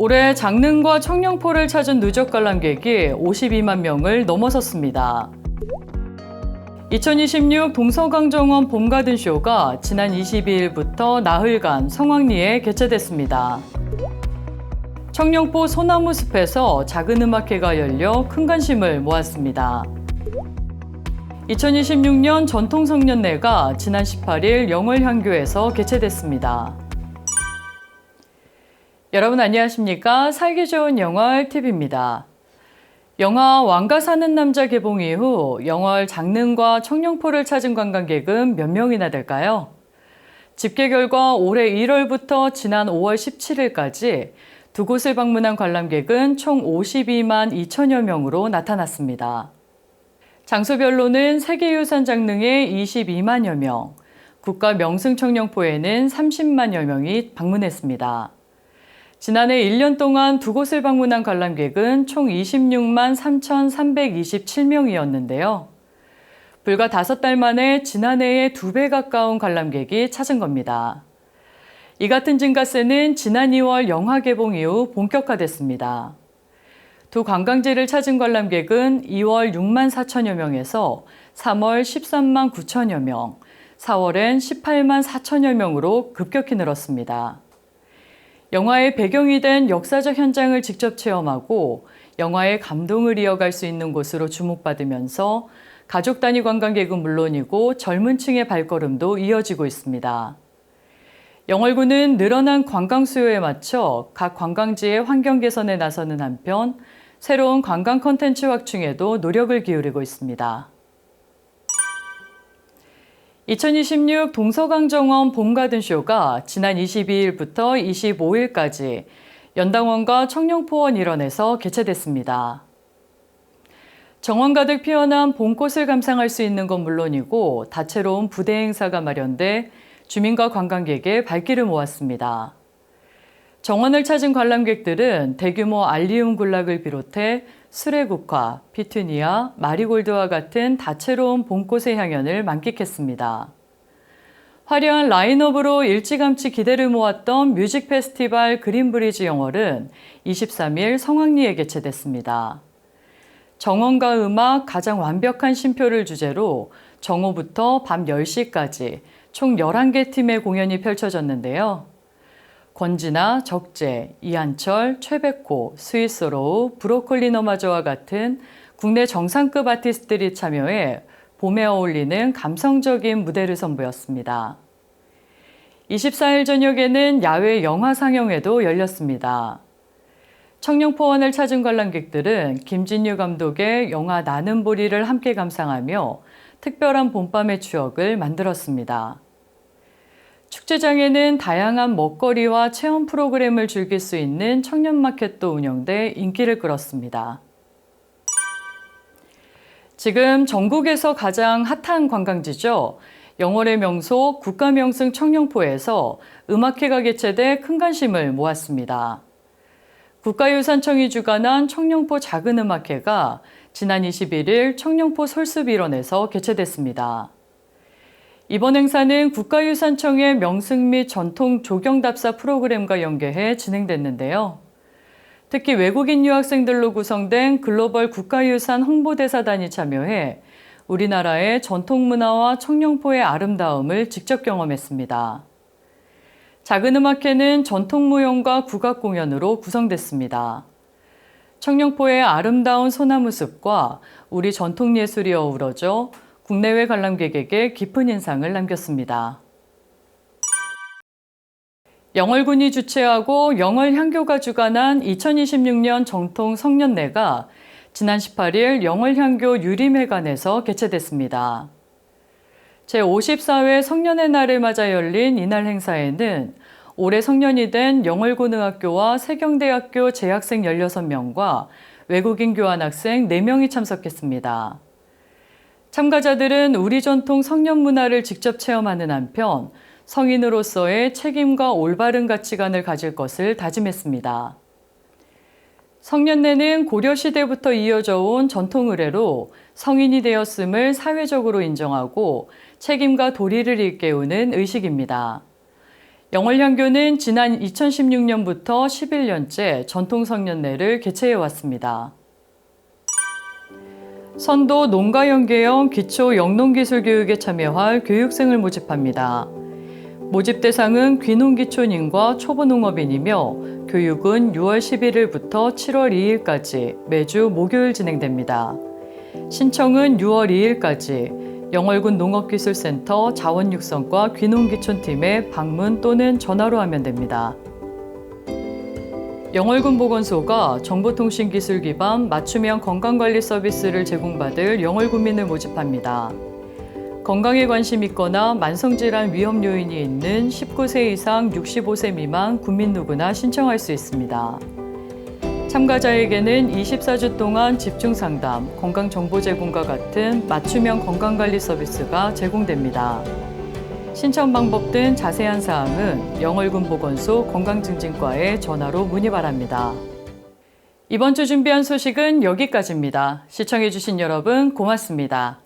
올해 장릉과 청룡포를 찾은 누적 관람객이 52만 명을 넘어섰습니다. 2026 동서강정원 봄가든쇼가 지난 22일부터 나흘간 성황리에 개최됐습니다. 청룡포 소나무숲에서 작은 음악회가 열려 큰 관심을 모았습니다. 2026년 전통성년회가 지난 18일 영월향교에서 개최됐습니다. 여러분 안녕하십니까? 살기 좋은 영월TV입니다. 영화 왕가 사는 남자 개봉 이후 영월 장릉과 청룡포를 찾은 관광객은 몇 명이나 될까요? 집계 결과 올해 1월부터 지난 5월 17일까지 두 곳을 방문한 관람객은 총 52만 2천여 명으로 나타났습니다. 장소별로는 세계유산 장릉에 22만여 명, 국가 명승 청룡포에는 30만여 명이 방문했습니다. 지난해 1년 동안 두 곳을 방문한 관람객은 총 26만 3,327명이었는데요. 불과 5달 만에 지난해의 2배 가까운 관람객이 찾은 겁니다. 이 같은 증가세는 지난 2월 영화 개봉 이후 본격화됐습니다. 두 관광지를 찾은 관람객은 2월 6만 4천여 명에서 3월 13만 9천여 명, 4월엔 18만 4천여 명으로 급격히 늘었습니다. 영화의 배경이 된 역사적 현장을 직접 체험하고 영화의 감동을 이어갈 수 있는 곳으로 주목받으면서 가족 단위 관광객은 물론이고 젊은 층의 발걸음도 이어지고 있습니다. 영월구는 늘어난 관광 수요에 맞춰 각 관광지의 환경 개선에 나서는 한편 새로운 관광 콘텐츠 확충에도 노력을 기울이고 있습니다. 2026 동서강정원 봄가든쇼가 지난 22일부터 25일까지 연당원과 청룡포원 일원에서 개최됐습니다. 정원 가득 피어난 봄꽃을 감상할 수 있는 건 물론이고 다채로운 부대 행사가 마련돼 주민과 관광객의 발길을 모았습니다. 정원을 찾은 관람객들은 대규모 알리움 군락을 비롯해 수레국화, 피투니아, 마리골드와 같은 다채로운 봄꽃의 향연을 만끽했습니다. 화려한 라인업으로 일찌감치 기대를 모았던 뮤직 페스티벌 그린브리지 영월은 23일 성황리에 개최됐습니다. 정원과 음악 가장 완벽한 쉼표를 주제로 정오부터 밤 10시까지 총 11개 팀의 공연이 펼쳐졌는데요. 권진아, 적재, 이한철, 최백호, 스위스로우, 브로콜리 너마저와 같은 국내 정상급 아티스트들이 참여해 봄에 어울리는 감성적인 무대를 선보였습니다. 24일 저녁에는 야외 영화 상영회도 열렸습니다. 청룡포원을 찾은 관람객들은 김진유 감독의 영화 나는 보리를 함께 감상하며 특별한 봄밤의 추억을 만들었습니다. 축제장에는 다양한 먹거리와 체험 프로그램을 즐길 수 있는 청년마켓도 운영돼 인기를 끌었습니다. 지금 전국에서 가장 핫한 관광지죠. 영월의 명소 국가명승 청룡포에서 음악회가 개최돼 큰 관심을 모았습니다. 국가유산청이 주관한 청룡포 작은 음악회가 지난 21일 청룡포 솔숲일원에서 개최됐습니다. 이번 행사는 국가유산청의 명승 및 전통 조경답사 프로그램과 연계해 진행됐는데요. 특히 외국인 유학생들로 구성된 글로벌 국가유산 홍보대사단이 참여해 우리나라의 전통문화와 청룡포의 아름다움을 직접 경험했습니다. 작은 음악회는 전통무용과 국악공연으로 구성됐습니다. 청룡포의 아름다운 소나무숲과 우리 전통예술이 어우러져 국내외 관람객에게 깊은 인상을 남겼습니다. 영월군이 주최하고 영월향교가 주관한 2026년 정통 성년회가 지난 18일 영월향교 유림회관에서 개최됐습니다. 제54회 성년의 날을 맞아 열린 이날 행사에는 올해 성년이 된 영월고등학교와 세경대학교 재학생 16명과 외국인 교환학생 4명이 참석했습니다. 참가자들은 우리 전통 성년 문화를 직접 체험하는 한편 성인으로서의 책임과 올바른 가치관을 가질 것을 다짐했습니다. 성년회는 고려시대부터 이어져 온 전통 의례로 성인이 되었음을 사회적으로 인정하고 책임과 도리를 일깨우는 의식입니다. 영월향교는 지난 2016년부터 11년째 전통성년회를 개최해 왔습니다. 선도 농가연계형 기초 영농기술교육에 참여할 교육생을 모집합니다. 모집 대상은 귀농기촌인과 초보농업인이며 교육은 6월 11일부터 7월 2일까지 매주 목요일 진행됩니다. 신청은 6월 2일까지 영월군 농업기술센터 자원육성과 귀농기촌팀에 방문 또는 전화로 하면 됩니다. 영월군 보건소가 정보통신기술 기반 맞춤형 건강관리 서비스를 제공받을 영월군민을 모집합니다. 건강에 관심 있거나 만성질환 위험 요인이 있는 19세 이상 65세 미만 국민 누구나 신청할 수 있습니다. 참가자에게는 24주 동안 집중상담, 건강정보 제공과 같은 맞춤형 건강관리 서비스가 제공됩니다. 신청 방법 등 자세한 사항은 영월군 보건소 건강증진과에 전화로 문의 바랍니다. 이번 주 준비한 소식은 여기까지입니다. 시청해주신 여러분 고맙습니다.